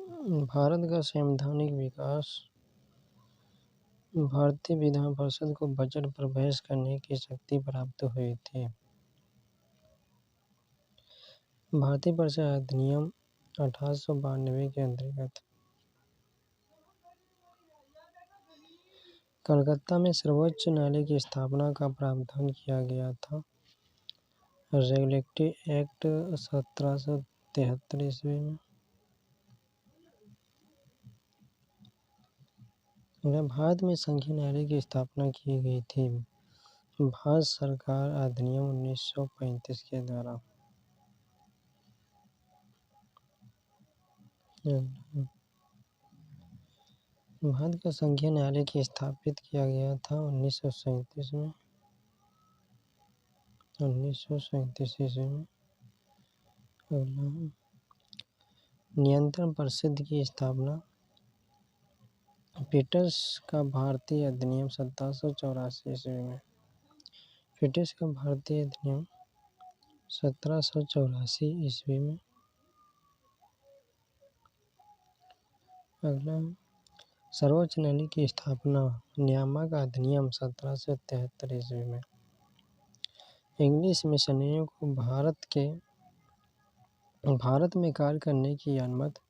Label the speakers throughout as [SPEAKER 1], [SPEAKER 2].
[SPEAKER 1] भारत का संवैधानिक विकास भारतीय विधान परिषद को बजट पर बहस करने की शक्ति प्राप्त हुई थी। भारतीय परिषद अधिनियम 1892 के अंतर्गत कलकत्ता में सर्वोच्च न्यायालय की स्थापना का प्रावधान किया गया था। रेगुलेटरी एक्ट 1773 ईस्वी में भारत में संघीय न्यायालय की स्थापना की गई थी। भारत सरकार अधिनियम 1935 के द्वारा भारत का संघीय न्यायालय की स्थापित किया गया था 1937 में। 1937 ईस्वी में नियंत्रण परिषद की स्थापना पिट्स का भारतीय अधिनियम 1784 ईस्वी में। पिट्स का भारतीय अधिनियम 1784 ईस्वी में। अगला सर्वोच्च न्यायालय की स्थापना नियामक अधिनियम 1773 ईस्वी में। इंग्लिश मिशनरियों को भारत में कार्य करने की अनुमति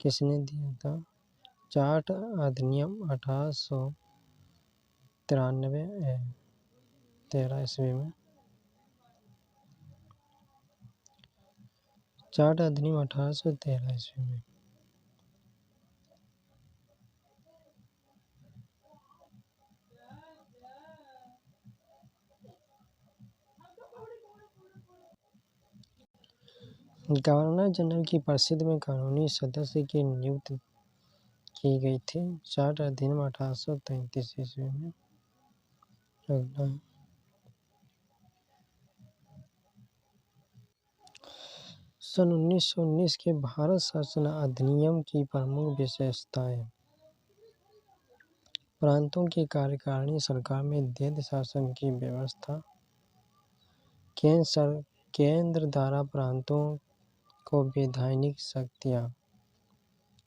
[SPEAKER 1] किसने दिया था? चार्ट अधिनियम 1893 ईस्वी में। चार्ट अधिनियम 1813 ईस्वी में। गवर्नर जनरल की परिषद में कानूनी सदस्य की नियुक्ति की गई थी। चार्ट अधिनियम 1833 ईस्वी में। अगला सन 1919 के भारत शासन अधिनियम की प्रमुख विशेषताएं। प्रांतों की कार्यकारिणी सरकार में द्वैध शासन की व्यवस्था। केंद्र द्वारा प्रांतों को वैधानिक शक्तियां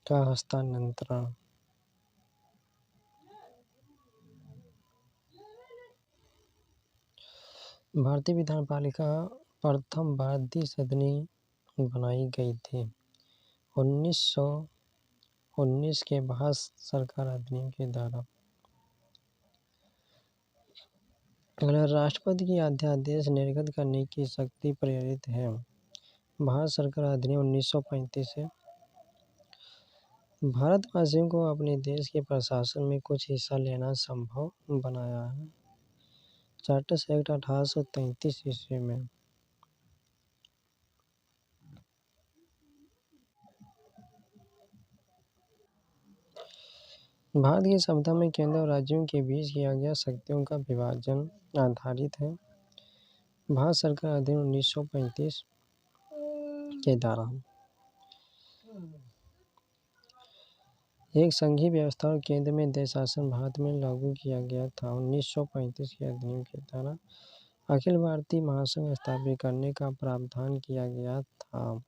[SPEAKER 1] का हस्तांतरण। भारतीय विधान पालिका प्रथम भारतीय सदनी बनाई गई थी 1919 के भारत सरकार अधिनियम के द्वारा। राष्ट्रपति की अध्यादेश निर्गत करने की शक्ति प्रेरित है। भारत सरकार अधिनियम 1935 है। भारतवासियों को अपने देश के प्रशासन में कुछ हिस्सा लेना संभव बनाया है। चार्टर्स एक्ट 1833 ईस्वी में। भारत की संविधान में केंद्र और राज्यों के बीच किया गया शक्तियों का विभाजन आधारित है। भारत सरकार अधिनियम 1935 के द्वारा एक संघीय व्यवस्था और केंद्र में देश शासन भारत में लागू किया गया था। 1935 के अधिनियम के द्वारा अखिल भारतीय महासंघ स्थापित करने का प्रावधान किया गया था।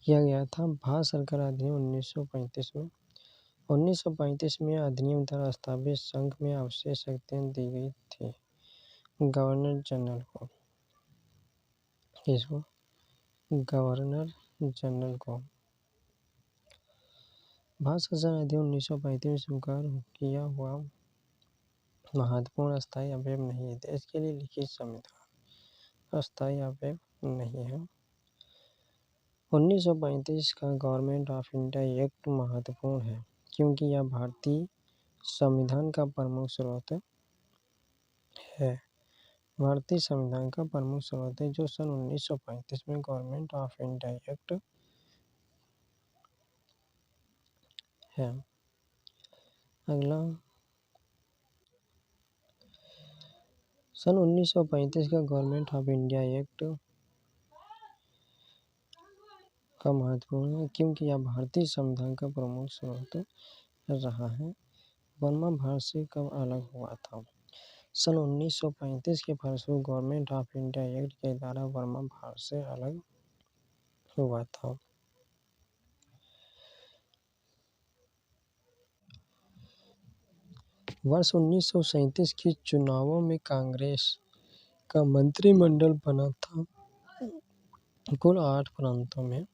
[SPEAKER 1] भारत सरकार अधिनियम 1935 में। 1935 में अधिनियम द्वारा स्थापित संघ में आवश्यक शक्तियां दी गई थी गवर्नर जनरल को। गवर्नर जनरल को भारत शासन अधिनियम 1935 में स्वीकार किया हुआ महत्वपूर्ण अस्थायी अवयव नहीं है। देश के लिए लिखित संविधान अस्थायी अवयव नहीं है। 1935 का गवर्नमेंट ऑफ इंडिया एक्ट महत्वपूर्ण है क्योंकि यह भारतीय संविधान का प्रमुख स्रोत है। भारतीय संविधान का प्रमुख स्रोत है जो सन 1935 में गवर्नमेंट ऑफ इंडिया एक्ट है। अगला सन 1935 का गवर्नमेंट ऑफ इंडिया एक्ट का महत्वपूर्ण है क्योंकि यह भारतीय संविधान का प्रमुख स्रोत रहा है। बर्मा भारत से कब अलग हुआ था? सन 1935 के फलस्वरूप गवर्नमेंट ऑफ इंडिया एक्ट के द्वारा बर्मा भारत से अलग हुआ था। वर्ष 1937 के चुनावों में कांग्रेस का मंत्रिमंडल बना था कुल 8 प्रांतों में।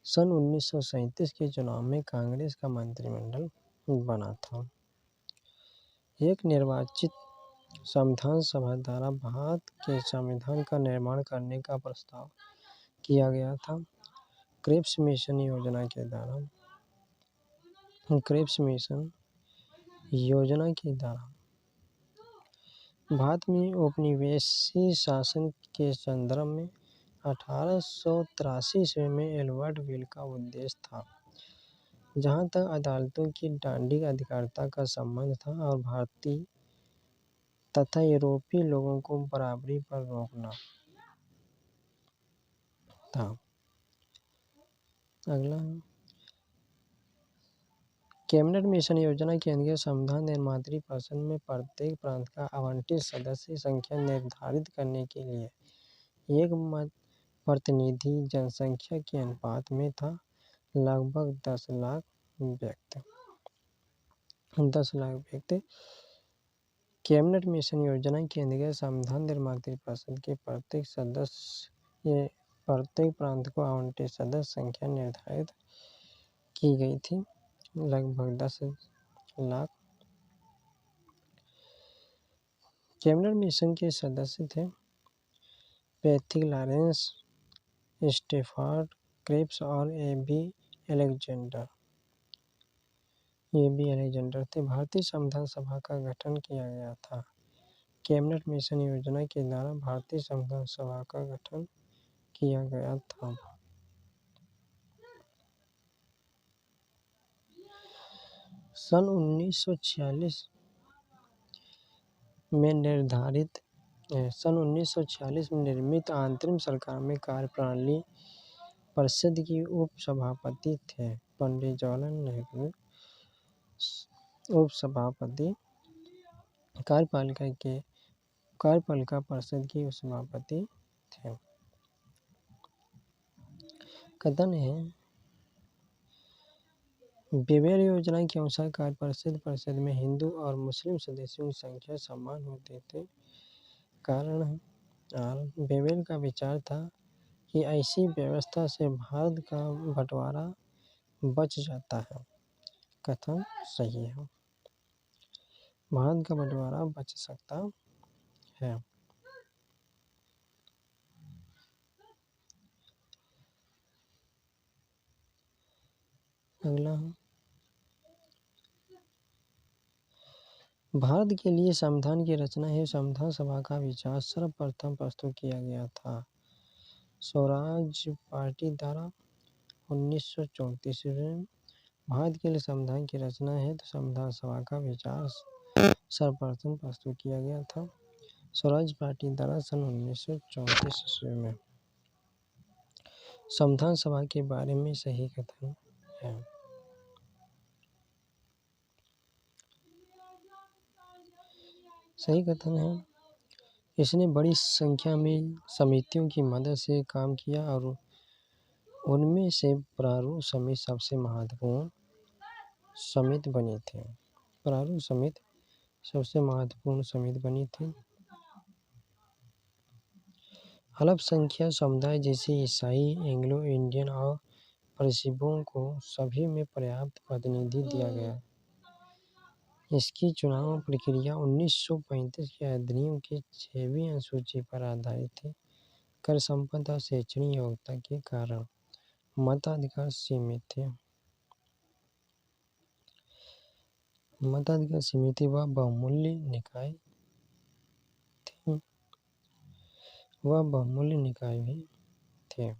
[SPEAKER 1] सन 1937 के चुनाव में कांग्रेस का मंत्रिमंडल बना था। एक निर्वाचित संविधान सभा द्वारा भारत के संविधान का निर्माण करने का प्रस्ताव किया गया था। क्रिप्स मिशन योजना के द्वारा भारत में औपनिवेशिक शासन के संदर्भ में 1883 ईस्वी में एल्बर्ट विल का उद्देश्य था, जहाँ तक अदालतों की दांडिक अधिकारिता का संबंध था, और भारतीय तथा यूरोपीय लोगों को बराबरी पर रोकना था। अगला कैबिनेट मिशन योजना के अंतर्गत संविधान निर्मात्री परिषद में प्रत्येक प्रांत का आवंटित सदस्य संख्या निर्धारित करने के लिए एक मत प्रतिनिधि जनसंख्या के अनुपात में था, लगभग 10 लाख व्यक्ति। कैबिनेट मिशन योजना के अंतर्गत संविधान निर्मात्री परिषद के प्रत्येक प्रांत को आवंटित सदस्य संख्या निर्धारित की गई थी, लगभग 10 लाख। कैबिनेट मिशन के सदस्य थे पैथिक लॉरेंस, स्टेफर्ड क्रिप्स और ए.बी. अलेक्जेंडर थे। भारतीय संविधान सभा का गठन किया गया था। कैबिनेट मिशन योजना के द्वारा भारतीय संविधान सभा का गठन किया गया था। सन 1946 में निर्मित अंतरिम सरकार में कार्यप्रणाली परिषद की उपसभापति थे। पंडित जवाहरलाल नेहरू उपसभापति, कार्यपालिका परिषद की उपसभापति थे। कथन है, बेवेल योजना के अनुसार परिषद में हिंदू और मुस्लिम सदस्यों की संख्या समान होती थी। कारण बेवेल का विचार था कि ऐसी व्यवस्था से भारत का बंटवारा बच जाता है। कथन सही है, भारत का बंटवारा बच सकता है। अगला, भारत के लिए संविधान की रचना है संविधान सभा का विचार सर्वप्रथम प्रस्तुत किया गया था स्वराज पार्टी द्वारा 1934 में। भारत के लिए संविधान की रचना है तो संविधान सभा का विचार सर्वप्रथम प्रस्तुत किया गया था स्वराज पार्टी द्वारा सन 1934 ईस्वी में। संविधान सभा के बारे में सही कथन है। सही कथन है, इसने बड़ी संख्या में समितियों की मदद से काम किया और उनमें से प्रारूप समिति सबसे महत्वपूर्ण समिति बनी थी। प्रारूप समिति सबसे महत्वपूर्ण समिति बनी थी। अल्पसंख्यक समुदाय जैसे ईसाई, एंग्लो इंडियन और पारसियों को सभी में पर्याप्त प्रतिनिधि दिया गया। इसकी चुनाव प्रक्रिया 1935 के अधिनियम की 6वीं अनुसूची पर आधारित थी। कर संपदा और शैक्षणिक योग्यता के कारण मताधिकार सीमित थे। मताधिकार सीमित व बहुमूल्य निकाय भी थे।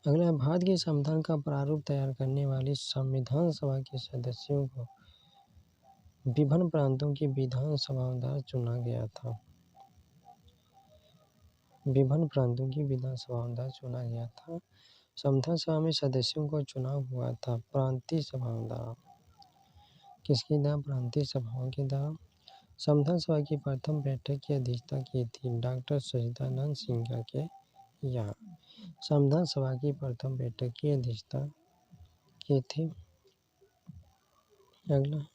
[SPEAKER 1] अगला, भारत के संविधान का प्रारूप तैयार करने वाली संविधान सभा के सदस्यों को विभिन्न प्रांतों की विधान सभाओं द्वारा चुना गया था। विभिन्न प्रांतों की विधानसभाओं द्वारा चुना गया था। संविधान सभा में सदस्यों का चुनाव हुआ था प्रांतीय सभाओं द्वारा। किसके द्वारा? प्रांतीय सभाओं के द्वारा। संविधान सभा की प्रथम बैठक की अध्यक्षता की थी डॉक्टर सच्चिदानंद सिन्हा के यहाँ। संविधान सभा की प्रथम बैठक की अध्यक्षता की थी। अगला,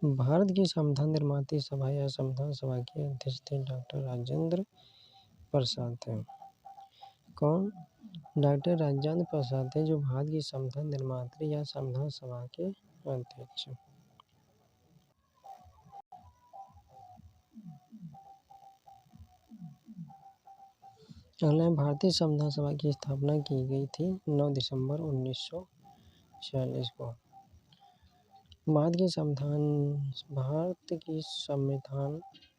[SPEAKER 1] भारत की संविधान निर्माता सभा या संविधान सभा के अध्यक्ष थे डॉक्टर राजेंद्र प्रसाद थे। कौन? डॉक्टर राजेंद्र प्रसाद थे जो भारत की संविधान निर्माता या संविधान सभा के अध्यक्ष। अगला, भारतीय संविधान सभा की स्थापना की गई थी 9 दिसंबर 1946 को। भारत की संविधान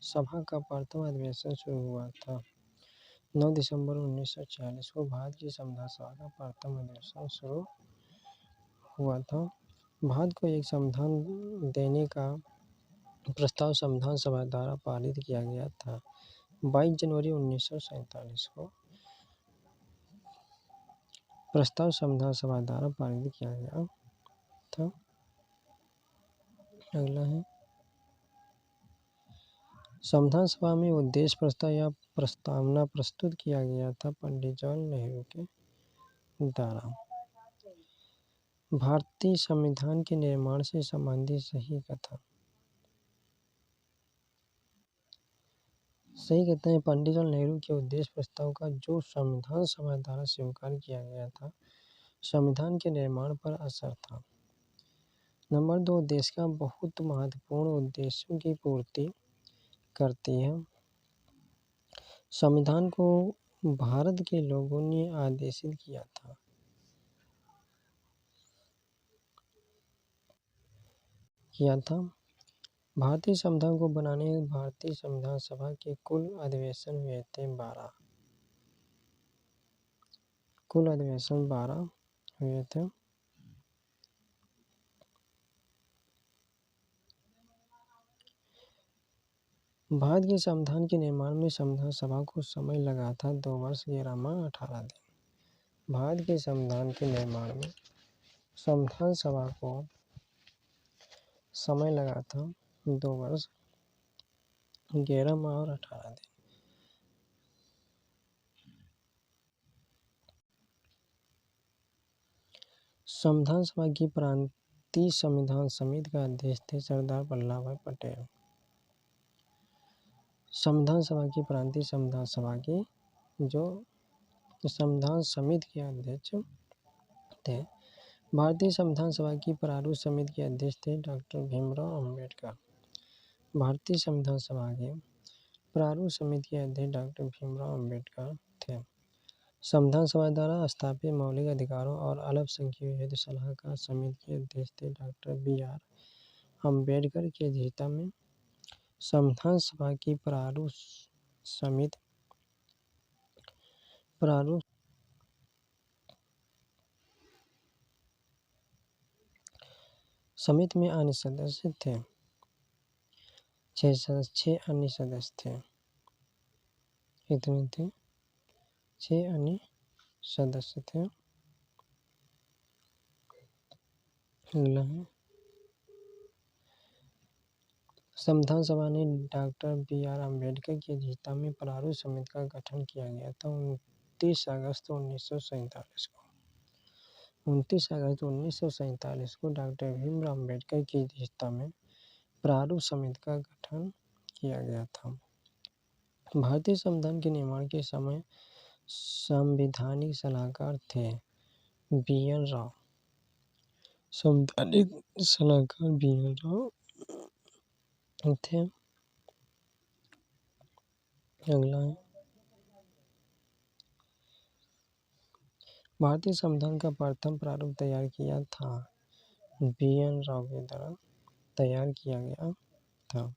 [SPEAKER 1] सभा का प्रथम अधिवेशन शुरू हुआ था 9 दिसंबर 1946 को। भारत की संविधान सभा का प्रथम अधिवेशन शुरू हुआ था। भारत को एक संविधान देने का प्रस्ताव संविधान सभा द्वारा पारित किया गया था 22 जनवरी 1947 को। प्रस्ताव संविधान सभा द्वारा पारित किया गया था। अगला है, संविधान सभा में उद्देश्य प्रस्ताव या प्रस्तावना प्रस्तुत किया गया था पंडित जवाहरलाल नेहरू के द्वारा। भारतीय संविधान के निर्माण से संबंधित सही कथन। सही कहते हैं पंडित जवाहरलाल नेहरू के उद्देश्य प्रस्ताव का जो संविधान सभा द्वारा स्वीकार किया गया था संविधान के निर्माण पर असर था। नंबर 2, देश का बहुत महत्वपूर्ण उद्देश्यों की पूर्ति करती है। संविधान को भारत के लोगों ने आदेशित किया था। भारतीय संविधान को बनाने भारतीय संविधान सभा के कुल अधिवेशन हुए थे 12। कुल अधिवेशन 12 हुए थे। भारत के संविधान के निर्माण में संविधान सभा को समय लगा था 2 वर्ष 11 माह 18 दिन। भारत के संविधान के निर्माण में संविधान सभा को समय लगा था 2 वर्ष 11 माह और 18 दिन। संविधान सभा की प्रांतीय संविधान समिति का अध्यक्ष थे सरदार वल्लभ भाई पटेल। संविधान सभा की प्रांतीय संविधान सभा की जो संविधान समिति के अध्यक्ष थे। भारतीय संविधान सभा की प्रारूप समिति के अध्यक्ष थे डॉक्टर भीमराव अंबेडकर। भारतीय संविधान सभा के प्रारूप समिति के अध्यक्ष डॉक्टर भीमराव अंबेडकर थे। संविधान सभा द्वारा स्थापित मौलिक अधिकारों और अल्पसंख्यकों हेतु सलाहकार समिति के अध्यक्ष थे डॉक्टर BR अम्बेडकर की अध्यक्षता में संविधान सभा की प्रारूप समिति में अन्य सदस्य थे 6 अन्य सदस्य थे। इतने थे 6 अन्य सदस्य थे। अगला है, संविधान सभा ने डॉक्टर BR अम्बेडकर की अध्यक्षता में प्रारूप समिति का गठन किया गया था 29 अगस्त 1947 को। 29 अगस्त 1947 को डॉक्टर भीमराव अम्बेडकर की अध्यक्षता में प्रारूप समिति का गठन किया गया था। भारतीय संविधान के निर्माण के समय संवैधानिक सलाहकार थे BN राव। संवैधानिक सलाहकार BN राव थे। अगला है, भारतीय संविधान का प्रथम प्रारूप तैयार किया था BN राव के द्वारा तैयार किया गया था।